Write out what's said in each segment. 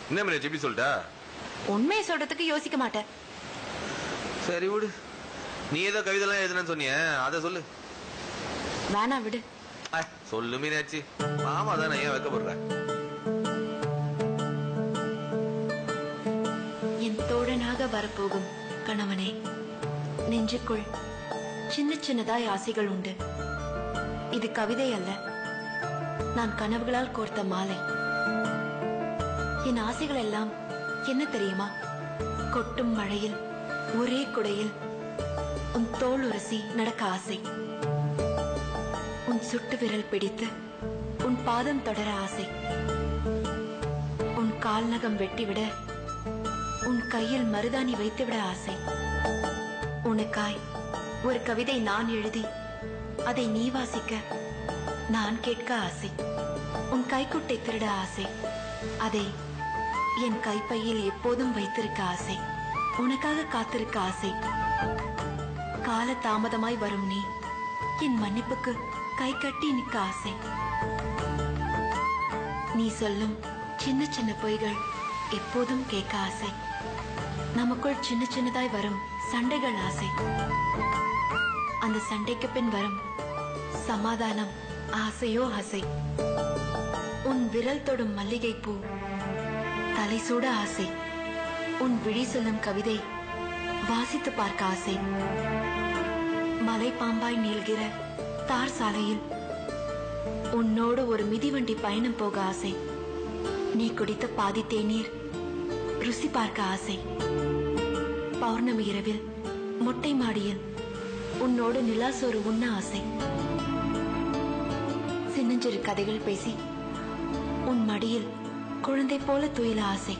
என்ன மீனாட்சி எப்படி சொல்லிட்டா? உண்மையை சொல்றதுக்கு யோசிக்க மாட்டேன். சரி விடு. நீ ஏதோ கவிதைலாம் எழுதுனு சொன்னிய, அத சொல்லு. வேணா விடு. சொல்லு மீனாட்சி. மாமா தான் ஏன் வைக்கப்படுற? என் தோழனாக வரப்போகும் கணவனே, நெஞ்சுக்குள் சின்ன சின்னதாய் ஆசைகள் உண்டு. இது கவிதை அல்ல, நான் கனவுகளால் கோர்த்த மாலை. என் ஆசைகள் எல்லாம் என்ன தெரியுமா? கொட்டும் மழையில் ஒரே குடையில் உன் தோள் உரசி நடக்க ஆசை. உன் சுட்டு விரல் பிடித்து உன் பாதம் தொடர ஆசை. உன் கால் நகம் வெட்டிவிட உன் கையில் மருதாணி வைத்துவிட ஆசை. உனக்காய் ஒரு கவிதை நான் எழுதி அதை நீ வாசிக்க நான் கேட்க ஆசை. உன் கைக்குட்டை திருட ஆசை. அதை என் கைப்பையில் எப்போதும் வைத்திருக்க ஆசை. உனக்காக காத்திருக்க ஆசை. கால தாமதமாய் வரும் நீ என் மன்னிப்புக்கு கை கட்டி நிற்க ஆசை. நீ சொல்லும் சின்ன சின்ன பொய்கள் எப்போதும் கேட்க ஆசை. நமக்குள் சின்ன சின்னதாய் வரும் சண்டைகள் ஆசை. அந்த சண்டைக்கு பின் வரும் சமாதானம் ஆசையோ ஆசை. உன் விரல் தொடும் மல்லிகை பூ தலை சூட ஆசை. உன் விழி சொல்லும் கவிதை வாசித்து பார்க்க ஆசை. மலை பாம்பாய் நீள்கிற தார் சாலையில் உன்னோடு ஒரு மிதிவண்டி பயணம் போக ஆசை. நீ குடித்த பாதி தேநீர் ருசி பார்க்க ஆசை. பௌர்ணமி இரவில் மொட்டை மாடியில் உன்னோடு நிலாசோறு உண்ண ஆசை. சின்னஞ்சிறு கதைகள் பேசி உன் மடியில் குழந்தை போல துயில ஆசை.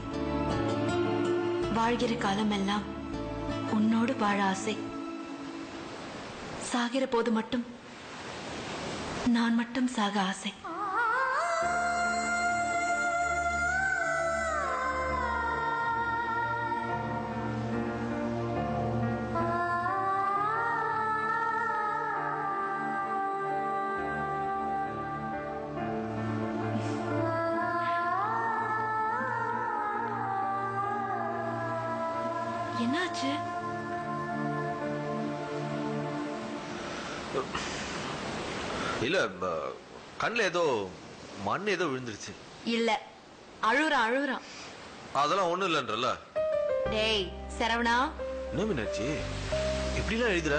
வாழ்கிற காலமெல்லாம் உன்னோடு வாழ ஆசை. சாகிற போது மட்டும் நான் மட்டும் சாக ஆசை. என்னாச்சு? இல்ல, கண்ணுல ஏதோ மண் ஏதோ விழுந்துருச்சு. இல்ல, அழுறான். அதெல்லாம் ஒண்ணும் இல்லன்றல. டேய் சரவணா, என்ன மீனாட்சி இப்படிலாம் எழுதுற?